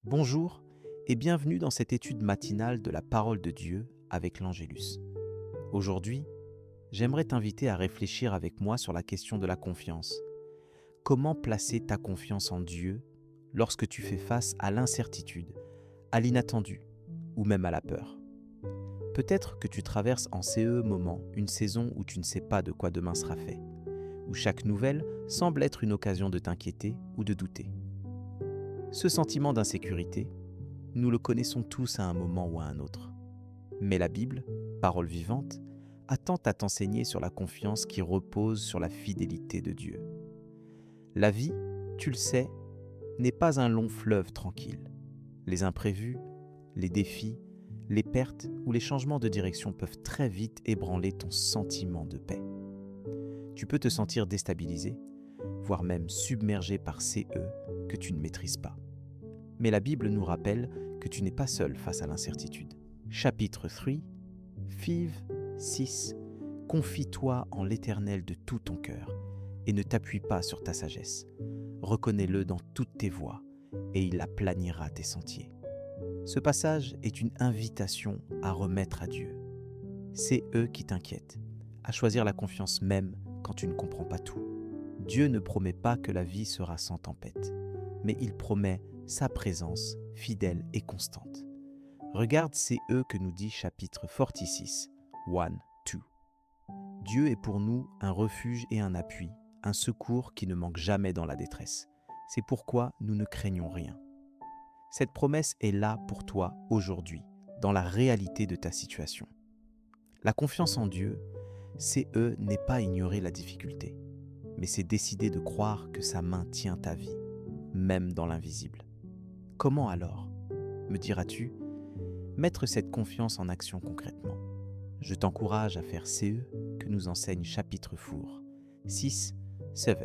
Bonjour et bienvenue dans cette étude matinale de la parole de Dieu avec l'Angélus. Aujourd'hui, j'aimerais t'inviter à réfléchir avec moi sur la question de la confiance. Comment placer ta confiance en Dieu lorsque tu fais face à l'incertitude, à l'inattendu ou même à la peur? Peut-être que tu traverses en ces moments une saison où tu ne sais pas de quoi demain sera fait, où chaque nouvelle semble être une occasion de t'inquiéter ou de douter. Ce sentiment d'insécurité, nous le connaissons tous à un moment ou à un autre. Mais la Bible, parole vivante, a tant à t'enseigner sur la confiance qui repose sur la fidélité de Dieu. La vie, tu le sais, n'est pas un long fleuve tranquille. Les imprévus, les défis, les pertes ou les changements de direction peuvent très vite ébranler ton sentiment de paix. Tu peux te sentir déstabilisé, voire même submergé par ces que tu ne maîtrises pas. Mais la Bible nous rappelle que tu n'es pas seul face à l'incertitude. Chapitre 3, Fiv 6. Confie-toi en l'Éternel de tout ton cœur et ne t'appuie pas sur ta sagesse. Reconnais-le dans toutes tes voies et il aplanira tes sentiers. Ce passage est une invitation à remettre à Dieu. C'est eux qui t'inquiètent, à choisir la confiance même quand tu ne comprends pas tout. Dieu ne promet pas que la vie sera sans tempête, mais il promet sa présence fidèle et constante. Regarde ces que nous dit chapitre 46, 1, 2. Dieu est pour nous un refuge et un appui, un secours qui ne manque jamais dans la détresse. C'est pourquoi nous ne craignons rien. Cette promesse est là pour toi aujourd'hui, dans la réalité de ta situation. La confiance en Dieu, c'est n'est pas ignorer la difficulté, mais c'est décider de croire que sa main tient ta vie, même dans l'invisible. Comment alors, me diras-tu, mettre cette confiance en action concrètement? Je t'encourage à faire CE que nous enseigne chapitre 4, 6, 7.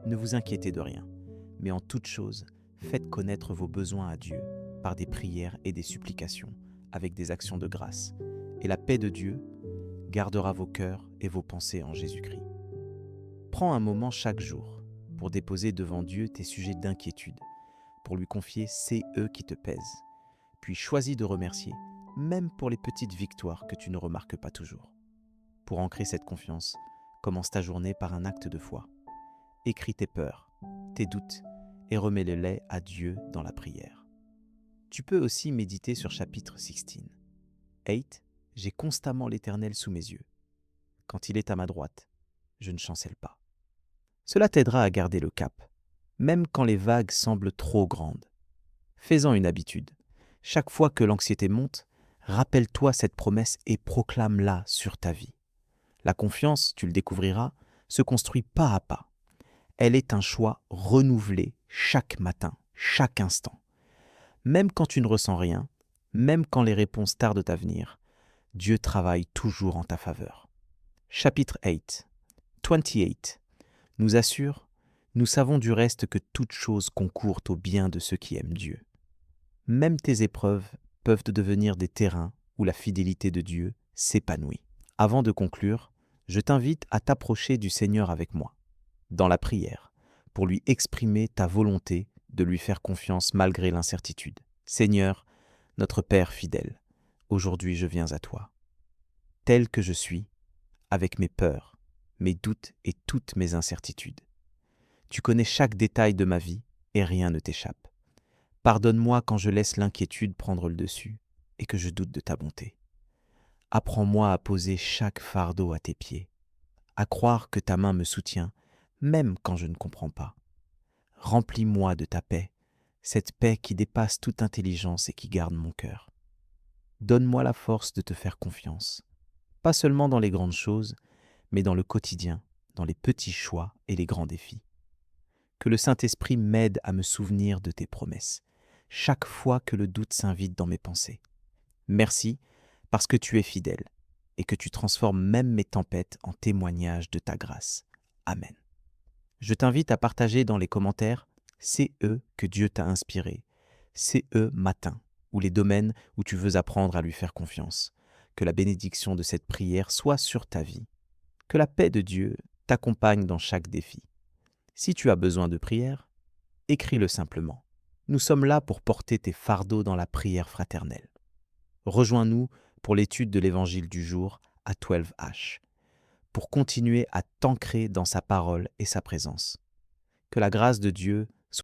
Ne vous inquiétez de rien, mais en toute chose, faites connaître vos besoins à Dieu par des prières et des supplications, avec des actions de grâce. Et la paix de Dieu gardera vos cœurs et vos pensées en Jésus-Christ. Prends un moment chaque jour pour déposer devant Dieu tes sujets d'inquiétude, pour lui confier ces qui te pèsent. Puis choisis de remercier, même pour les petites victoires que tu ne remarques pas toujours. Pour ancrer cette confiance, commence ta journée par un acte de foi. Écris tes peurs, tes doutes et remets-les à Dieu dans la prière. Tu peux aussi méditer sur chapitre 16. 8. J'ai constamment l'Éternel sous mes yeux. Quand il est à ma droite, je ne chancelle pas. Cela t'aidera à garder le cap, même quand les vagues semblent trop grandes. Fais-en une habitude. Chaque fois que l'anxiété monte, rappelle-toi cette promesse et proclame-la sur ta vie. La confiance, tu le découvriras, se construit pas à pas. Elle est un choix renouvelé chaque matin, chaque instant. Même quand tu ne ressens rien, même quand les réponses tardent à venir, Dieu travaille toujours en ta faveur. Chapitre 8, 28, nous assure, nous savons du reste que toutes choses concourent au bien de ceux qui aiment Dieu. Même tes épreuves peuvent devenir des terrains où la fidélité de Dieu s'épanouit. Avant de conclure, je t'invite à t'approcher du Seigneur avec moi, dans la prière, pour lui exprimer ta volonté de lui faire confiance malgré l'incertitude. Seigneur, notre Père fidèle, aujourd'hui je viens à toi. Tel que je suis, avec mes peurs, mes doutes et toutes mes incertitudes. Tu connais chaque détail de ma vie et rien ne t'échappe. Pardonne-moi quand je laisse l'inquiétude prendre le dessus et que je doute de ta bonté. Apprends-moi à poser chaque fardeau à tes pieds, à croire que ta main me soutient, même quand je ne comprends pas. Remplis-moi de ta paix, cette paix qui dépasse toute intelligence et qui garde mon cœur. Donne-moi la force de te faire confiance, pas seulement dans les grandes choses, mais dans le quotidien, dans les petits choix et les grands défis. Que le Saint-Esprit m'aide à me souvenir de tes promesses, chaque fois que le doute s'invite dans mes pensées. Merci parce que tu es fidèle et que tu transformes même mes tempêtes en témoignages de ta grâce. Amen. Je t'invite à partager dans les commentaires ces que Dieu t'a inspiré, ces matin, ou les domaines où tu veux apprendre à lui faire confiance. Que la bénédiction de cette prière soit sur ta vie. Que la paix de Dieu t'accompagne dans chaque défi. Si tu as besoin de prière, écris-le simplement. nous sommes là pour porter tes fardeaux dans la prière fraternelle. Rejoins-nous pour l'étude de l'évangile du jour à 12H, pour continuer à t'ancrer dans sa parole et sa présence. Que la grâce de Dieu